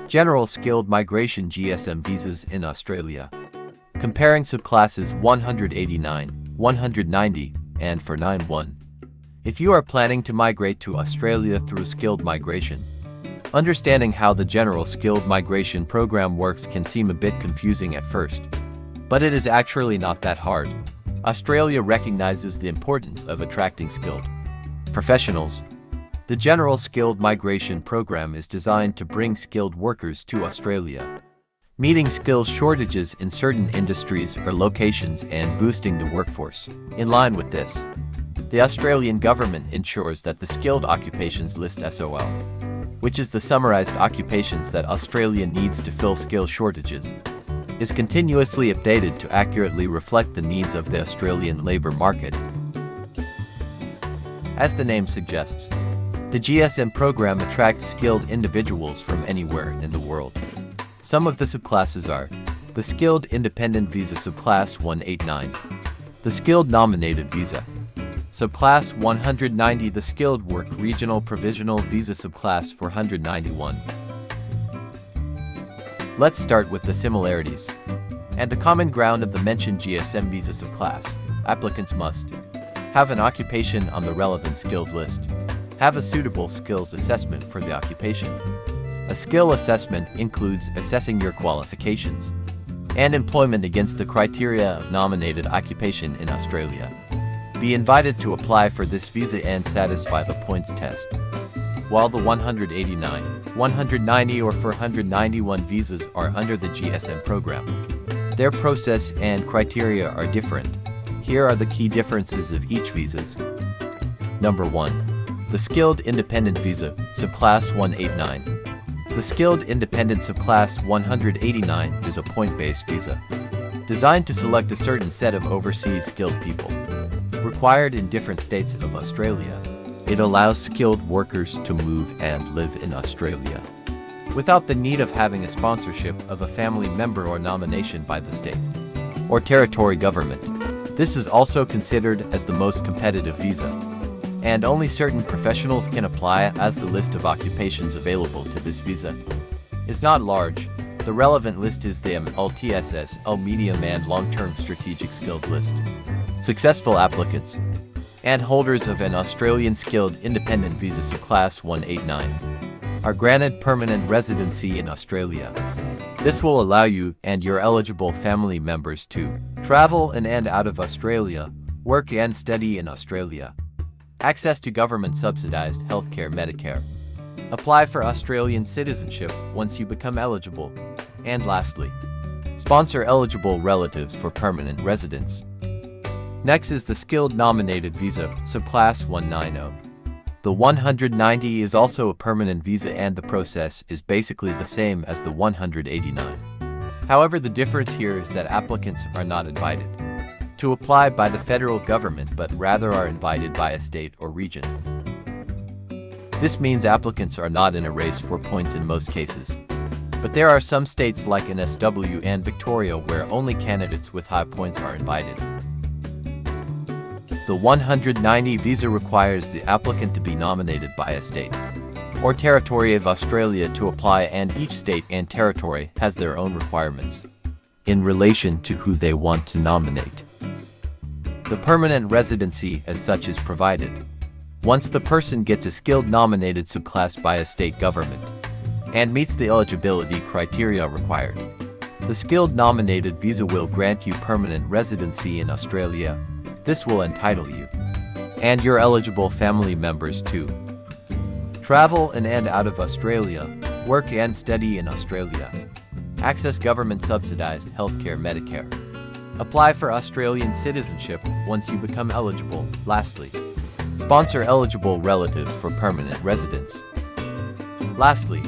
General Skilled Migration GSM visas in Australia. Comparing subclasses 189, 190, and 491. If you are planning to migrate to Australia through skilled migration, understanding how the General Skilled Migration program works can seem a bit confusing at first. But it is actually not that hard. Australia recognizes the importance of attracting skilled professionals. The General Skilled Migration program is designed to bring skilled workers to Australia, meeting skills shortages in certain industries or locations and boosting the workforce. In line with this, the Australian government ensures that the skilled occupations list SOL, which is the summarized occupations that Australia needs to fill skill shortages, is continuously updated to accurately reflect the needs of the Australian labour market. As the name suggests, the GSM program attracts skilled individuals from anywhere in the world. Some of the subclasses are the Skilled Independent Visa Subclass 189, the Skilled Nominated Visa Subclass 190, the Skilled Work Regional Provisional Visa Subclass 491. Let's start with the similarities and the common ground of the mentioned GSM visa subclass. Applicants must have an occupation on the relevant skilled list, have a suitable skills assessment for the occupation. A skill assessment includes assessing your qualifications and employment against the criteria of nominated occupation in Australia. Be invited to apply for this visa and satisfy the points test. While the 189, 190 or 491 visas are under the GSM program, their process and criteria are different. Here are the key differences of each visas. Number 1. The Skilled Independent Visa, Subclass 189. The Skilled Independent Subclass 189 is a point-based visa, designed to select a certain set of overseas skilled people, required in different states of Australia. It allows skilled workers to move and live in Australia, without the need of having a sponsorship of a family member or nomination by the state or territory government. This is also considered as the most competitive visa, and only certain professionals can apply, as the list of occupations available to this visa is not large. The relevant list is the MLTSS medium and long-term strategic skilled list. Successful applicants and holders of an Australian Skilled Independent Visa Subclass 189 are granted permanent residency in Australia. This will allow you and your eligible family members to travel in and out of Australia, work and study in Australia, access to government-subsidized healthcare Medicare, apply for Australian citizenship once you become eligible, and lastly, sponsor eligible relatives for permanent residence. Next is the Skilled Nominated Visa, Subclass 190. The 190 is also a permanent visa and the process is basically the same as the 189. However, the difference here is that applicants are not invited to apply by the federal government but rather are invited by a state or region. This means applicants are not in a race for points in most cases. But there are some states like in SW and Victoria where only candidates with high points are invited. The 190 visa requires the applicant to be nominated by a state or territory of Australia to apply, and each state and territory has their own requirements in relation to who they want to nominate. The permanent residency as such is provided once the person gets a skilled nominated subclass by a state government and meets the eligibility criteria required. The skilled nominated visa will grant you permanent residency in Australia. This will entitle you and your eligible family members to travel in and out of Australia, work and study in Australia, access government-subsidized healthcare Medicare, apply for Australian citizenship once you become eligible. Lastly, sponsor eligible relatives for permanent residence. Lastly,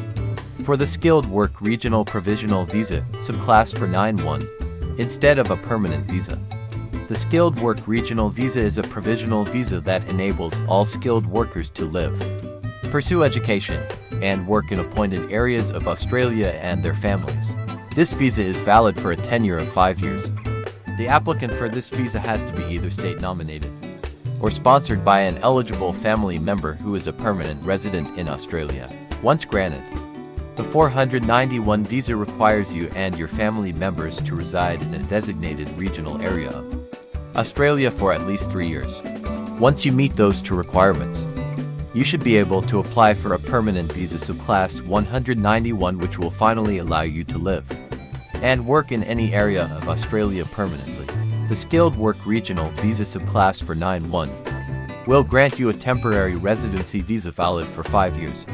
for the Skilled Work Regional Provisional Visa, Subclass 491, instead of a permanent visa, the Skilled Work Regional Visa is a provisional visa that enables all skilled workers to live, pursue education, and work in appointed areas of Australia and their families. This visa is valid for a tenure of 5 years. The applicant for this visa has to be either state nominated or sponsored by an eligible family member who is a permanent resident in Australia. Once granted, The 491 visa requires you and your family members to reside in a designated regional area of Australia for at least 3 years. Once you meet those two requirements, you should be able to apply for a permanent visa subclass 191, which will finally allow you to live and work in any area of Australia permanently. The Skilled Work Regional Visa Subclass for 91 will grant you a temporary residency visa valid for 5 years.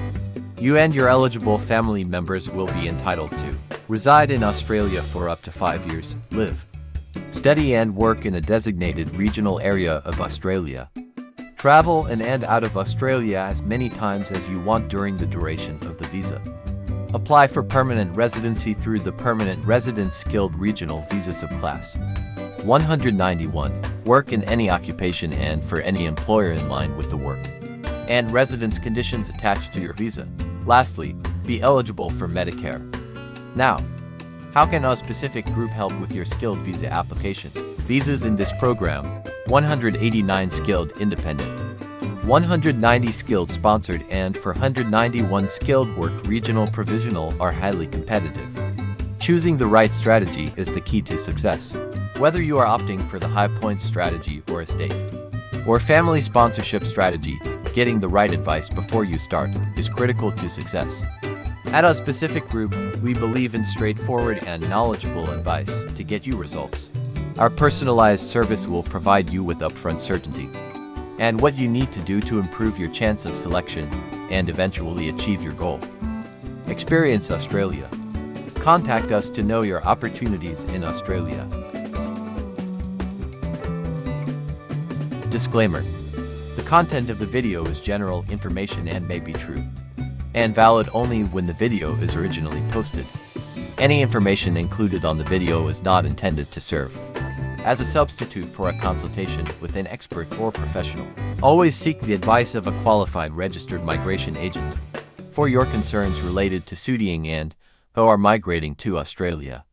You and your eligible family members will be entitled to reside in Australia for up to 5 years, live, study and work in a designated regional area of Australia. Travel in and out of Australia as many times as you want during the duration of the visa. Apply for permanent residency through the Permanent Resident Skilled Regional Visa Subclass 191. Work in any occupation and for any employer in line with the work and residence conditions attached to your visa. Lastly, be eligible for Medicare. Now, how can a specific group help with your skilled visa application? Visas in this program: 189 skilled independent, 190 skilled sponsored, and for 191 skilled work regional provisional are highly competitive. Choosing the right strategy is the key to success. Whether you are opting for the high points strategy or estate or family sponsorship strategy, getting the right advice before you start is critical to success. At a specific group, we believe in straightforward and knowledgeable advice to get you results. Our personalized service will provide you with upfront certainty and what you need to do to improve your chance of selection and eventually achieve your goal. Experience Australia. Contact us to know your opportunities in Australia. Disclaimer: the content of the video is general information and may be true and valid only when the video is originally posted. Any information included on the video is not intended to serve as a substitute for a consultation with an expert or professional. Always seek the advice of a qualified registered migration agent for your concerns related to studying and or migrating to Australia.